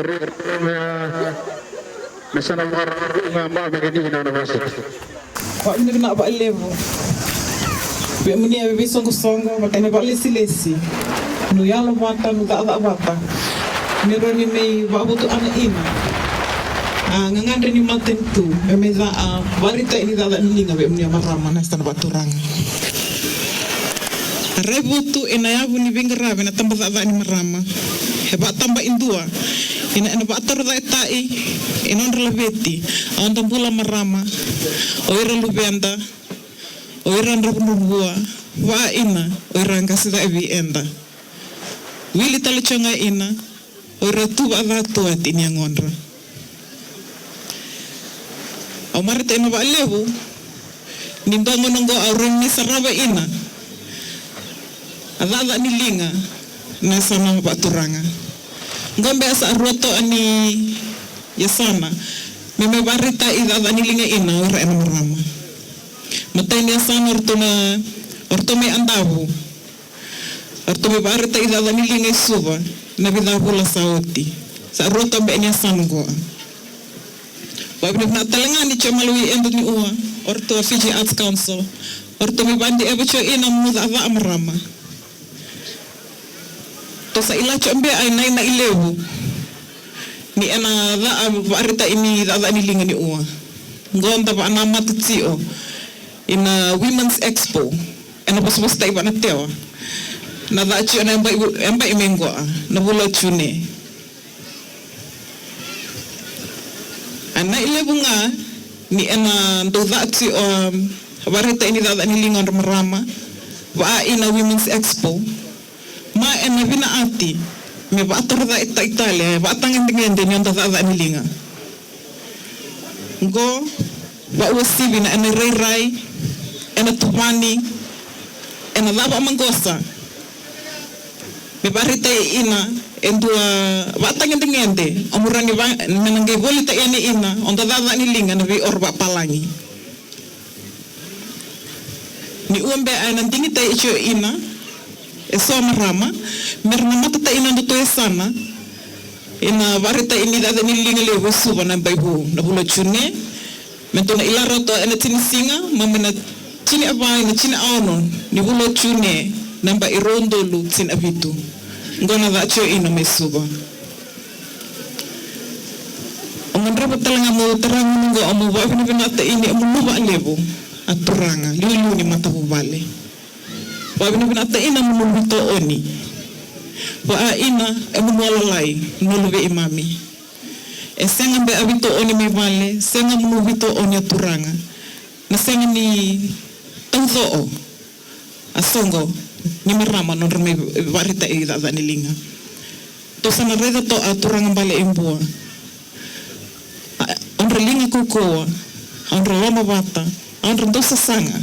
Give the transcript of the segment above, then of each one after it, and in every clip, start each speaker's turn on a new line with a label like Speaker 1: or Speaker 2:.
Speaker 1: kira mesela var ma begini ina na basi
Speaker 2: Pak ini kena Pak Levo. Biar meni abi songo makanya Pak lesi. Nu yalo bata nu tak bata. Nironi mei babu tu anak ina. Ngangan ni maten tu. Memeza barita ini tak ni ngabe meni marama na stan baturang. Rebu tu ina yabu ni bingara na tambah tak ni marama. Hebat tambah indua. Ina batar da tai inon relebeti on tambula marama oira lubenda oira ndrubua wa ina oira ngasida evi enda wili talichanga ina oira tuba da tua tinya ngondra o marita ina ba lebu nimbang nongo aureng ni saraba ina ada ni linga na sana baturanga ngombe asa roto ani yasana meme barita ida ani linga ina ora ena marama matay ni yasana orto me andabu orto me barita ida ani linga suba na bida pula sauti sa roto be ni yasana go wabne na talangan ni chamalui endo ni uwa orto Fiji Arts Council orto me bandi ebecho ina muda ava marama to sa ila chombe ay nay na ilewu ni ana da barita ini da ni linga ni uwa ngonda ba na matitsio ina Women's Expo ena bos tai ba na tewa na da chi na emba imengo na bulo chune ana ilewu nga ni ena do da chi barita ini da ni linga marama wa ina Women's Expo ma ena vina ati me ba ator da Italia ba tangan dengan de nyonta da ni linga go ba wasi vina ena rai ena tupani ena laba mangosa me barita ina endua ba tangan dengan de amurani ba menangge bolita ini ina onda da ni linga na vi orba palangi ni umbe ana tingi tai icho ina eso marama merna mata ta ina do sana ina barita ini da ni linga le suba na baibu na bulo chune mentona ila roto ena tini singa mamena tini abai na tini ono ni bulo chune namba irondo lu tin abitu ngona da cho ina me suba ongendra betalanga mo terang ngo amu ba bina ta ini amu ba lebo aturanga lilu ni mata bale wabina binata ina mulubito oni wa ina emunolalai nulube imami senga be abito oni me vale senga mulubito oni aturanga na senga ni tauzo asongo ni marama non me barita ida ni linga to sana reda to aturanga bale imbua onre linga kukoa onre lama bata onre dosa sanga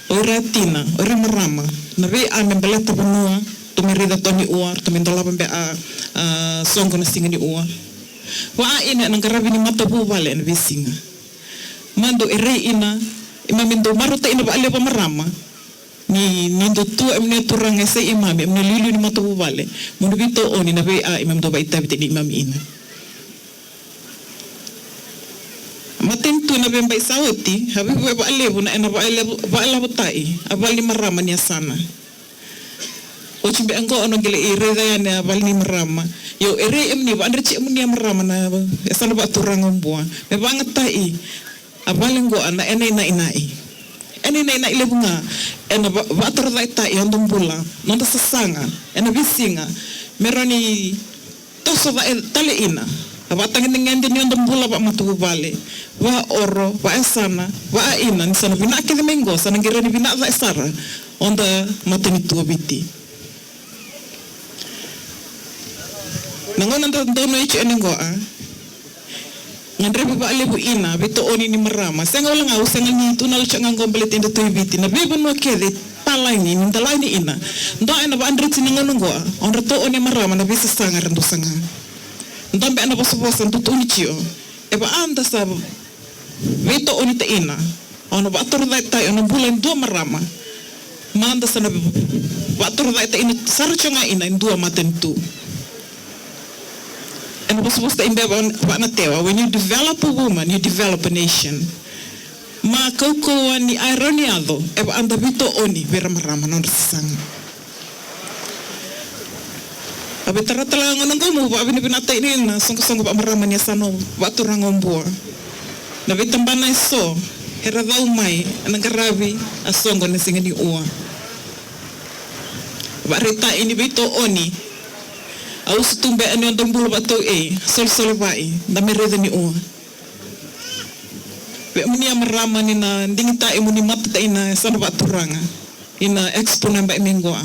Speaker 2: ora tina ora marama na ve a membeleta benua to merida toni uar to mendola pembe a songo na singa ni uar wa ina nang karabi ni mata bu vale na visinga mando ere ina imamindo maruta ina ba ale pa marama ni nando tu emne turang ese imami emne lilu ni mata bu vale mundo bito oni na ve a imam do ba itabi ni imam ina matentu na bemba isauti habi ba alebu na ena ba alebu tai abali marama ni sana o chimbe ango ono gele ire da ya abali marama yo ere emni ba andre chi emni marama na sana ba turang mbua me banget tai abali ngo ana ena ina ilebu nga ena ba tur da tai ondom bula nonda sasanga ena bisinga meroni toso ba tale ina abatang dengan dia ondom bula ba matu bale wa oro wa sana wa ina ni sana bina ke mengo sana ngira ni bina za sara onda mateni tu biti nangon anda dono ichi enengo ngandre ba lebu ina bito oni ni marama senga wala ngau senga ni tunal changa ngombelet ende tu biti na bebe no kede palani ni ndalani ina ndo ena ba andre tinangon ngo onda to oni marama na bisa sanga rendo sanga ndombe ana boso ntutu unichio eba anda sabu veto onita ina ono bator dai ono bulan dua marama manda sana bator dai ina sarchonga ina in dua matentu And was supposed to imbe ba na tewa, when you develop a woman, you develop a nation. Ma kauko ni ironiado, e ba anda vito oni, vera marama non sisanga. Abi taratala ngonong kamu, ba abi ni binata ini na songko ba marama ni sano, ba turang ombua. Na vitambana iso, hera dau mai, anang karabi, asongo na singa ni ua. Ba rita ini vito oni, au sutumbe anu yang tombulu batu sol bai, na mereda ni ua. Be muni amarama ni na dingita muni mata ta ina sana baturanga, ina exponan ba mengoa.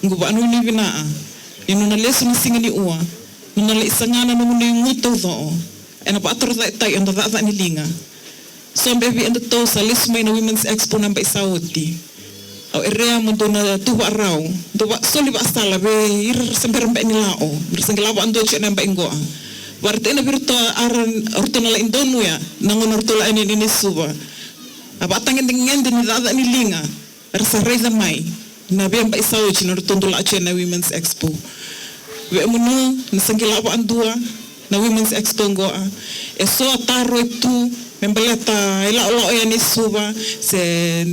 Speaker 2: Nguba anu ni binaa. Inu na lesu na singa ni ua, nuna le isangana na muni nguto do. Ena pa atur ta anda ta ni linga. So baby anda to sa lesu mai na Women's Expo namba isauti. Au area mo do na tuwa raw, do ba soli ba sala be ir samperan ba ni lao. Bersangla ba ando che namba ingoa. Warte na birto aran orto na la indonu ya, nangon orto la ini suba. Apa tangin dengan ni da ni linga. Rasa reza mai. Na be ba isauti na orto la che na Women's Expo. We munu nasangila ba andua na Women's Expo ngoa. So ataro itu membeleta ila ya ni suba se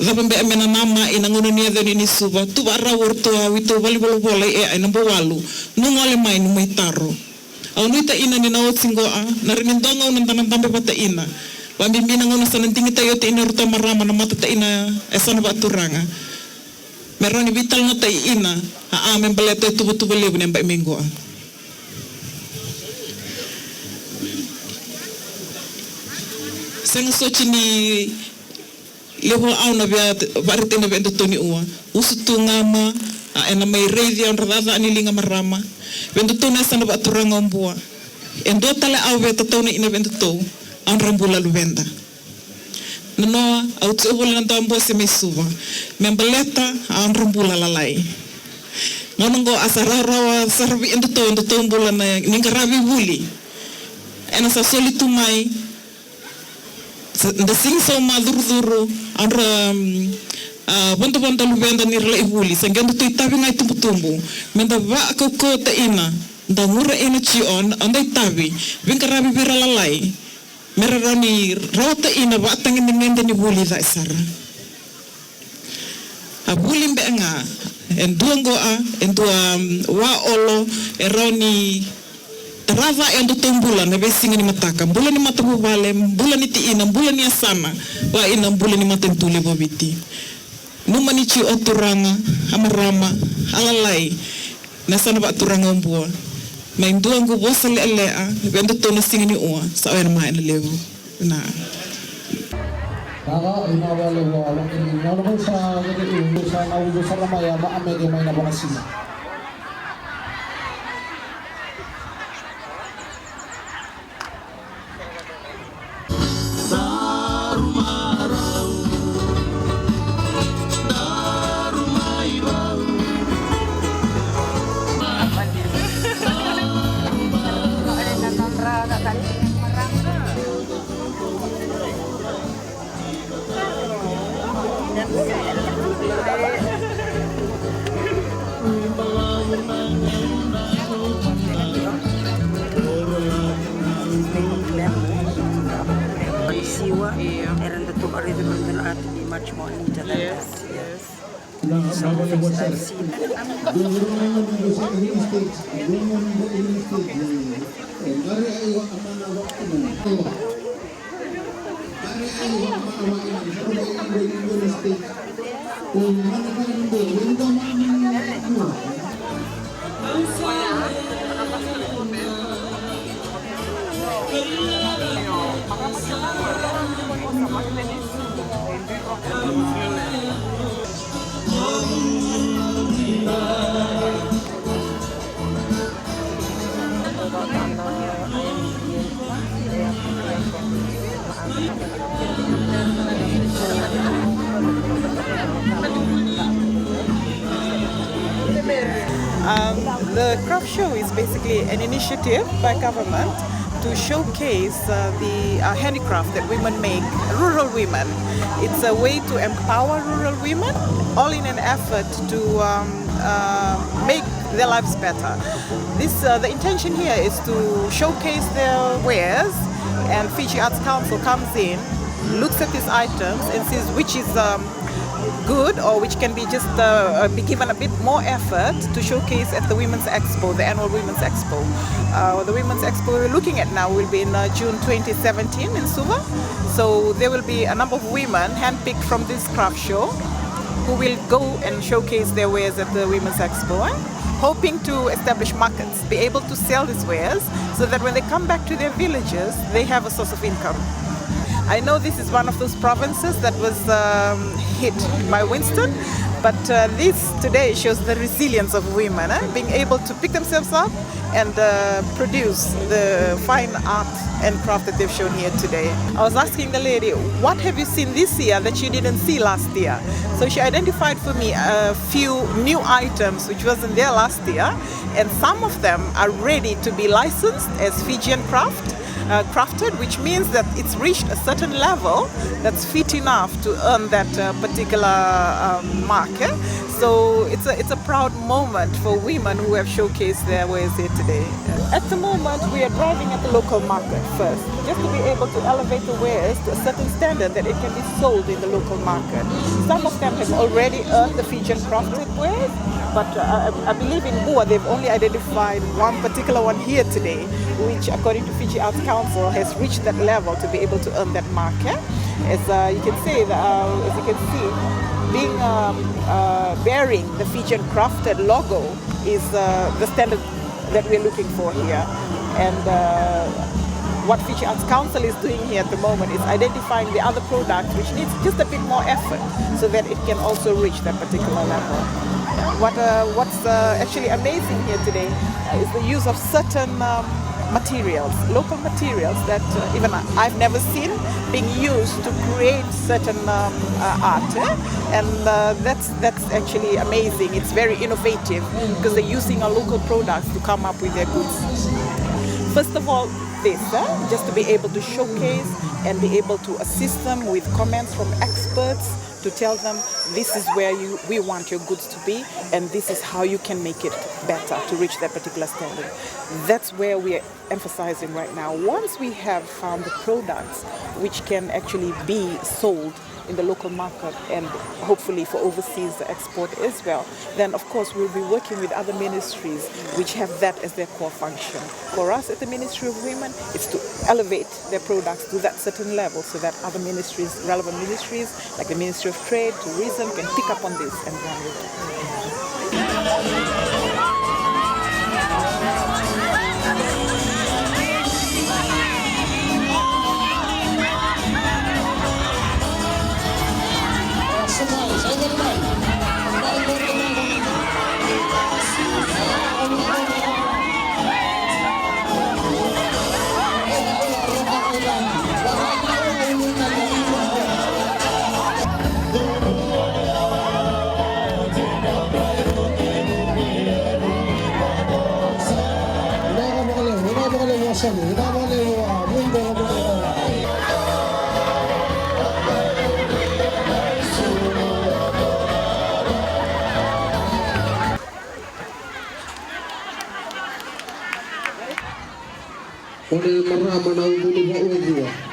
Speaker 2: Zabambe amena mama inangono ni adoni ni suba tu bara worto wito bali bola nambo walu nungole mai no mai taro au nuita ina ni nawot singoa na rinindonga unan tanan tambe pata ina wambi mina ngono sanan tingi tayo te ina ruta marama na mata ta ina esana baturanga meroni vital no tai ina membeleta tu bele bu nemba mengoa. Senga sochi ni leho au na bia barite na bendo toni ua usutu ngama ena mai reidi on rada ani linga marama bendo toni sana ba turanga ombua endo tale au beta toni ina bendo to on rambula luvenda no au tso bola na tambo se mesuva membeleta on rambula lalai ngonongo asarara sarbi endo to bola na ningarabi buli ena sa solitu mai the sing so madurduru andra bonto lubenda ni rela ibuli sangendo tu itabi ngai tumbu menda ba ko ta ina da mura ina chi on andai tabi vinkarabi bira lalai merarani rota ina ba tangin ni menda ni buli da sara abuli mbenga enduango wa olo eroni Rava endo bulan na besinga ni mataka bulan ni matabu vale bulan ni tiina bulan ni asana wa ina bulan ni matentule bobiti numa ni chi oturanga amarama alalai na sana ba turanga mbua mai nduango bosale alea bendo to na singa ni ua sa wer mai na levo na
Speaker 3: Kaka ina wale wa alam ini namun sa gede sa naulo sa ramaya maame de may nabakasina.
Speaker 4: Siwa, and the two are really going to be much more neater than that. Yes. Some of the things I've seen.
Speaker 2: The craft show is basically an initiative by government to showcase the handicraft that women make, rural women. It's a way to empower rural women, all in an effort to make their lives better. The intention here is to showcase their wares, and Fiji Arts Council comes in, looks at these items and sees which is good or which can be just be given a bit more effort to showcase at the Women's Expo, the annual Women's Expo. The Women's Expo we're looking at now will be in June 2017 in Suva. So there will be a number of women handpicked from this craft show who will go and showcase their wares at the Women's Expo, hoping to establish markets, be able to sell these wares so that when they come back to their villages, they have a source of income. I know this is one of those provinces that was hit by Winston, but this today shows the resilience of women, being able to pick themselves up and produce the fine art and craft that they've shown here today. I was asking the lady, what have you seen this year that you didn't see last year? So she identified for me a few new items which wasn't there last year, and some of them are ready to be licensed as Fijian crafted, which means that it's reached a certain level that's fit enough to earn that particular mark. So it's a proud moment for women who have showcased their wares here today. At the moment, we are driving at the local market first, just to be able to elevate the wares to a certain standard that it can be sold in the local market. Some of them have already earned the Fijian crafted wares, but I believe in Bua they've only identified one particular one here today, which according to Fiji Arts Council has reached that level to be able to earn that mark. As you can see, being bearing the Fijian crafted logo is the standard that we're looking for here. And what Fiji Arts Council is doing here at the moment is identifying the other products which needs just a bit more effort so that it can also reach that particular level. What's actually amazing here today is the use of certain materials, local materials that even I've never seen being used to create certain art, and that's actually amazing. It's very innovative because they're using our local products to come up with their goods. First of all, just to be able to showcase and be able to assist them with comments from experts to tell them this is where we want your goods to be and this is how you can make it better to reach that particular standard. That's where we are emphasizing right now. Once we have found the products which can actually be sold in the local market and hopefully for overseas export as well, then of course we'll be working with other ministries which have that as their core function. For us at the Ministry of Women, it's to elevate their products to that certain level so that other ministries, relevant ministries like the Ministry of Trade, Tourism can pick up on this and run with it.
Speaker 3: Oleh marama na ubuli wa uwa.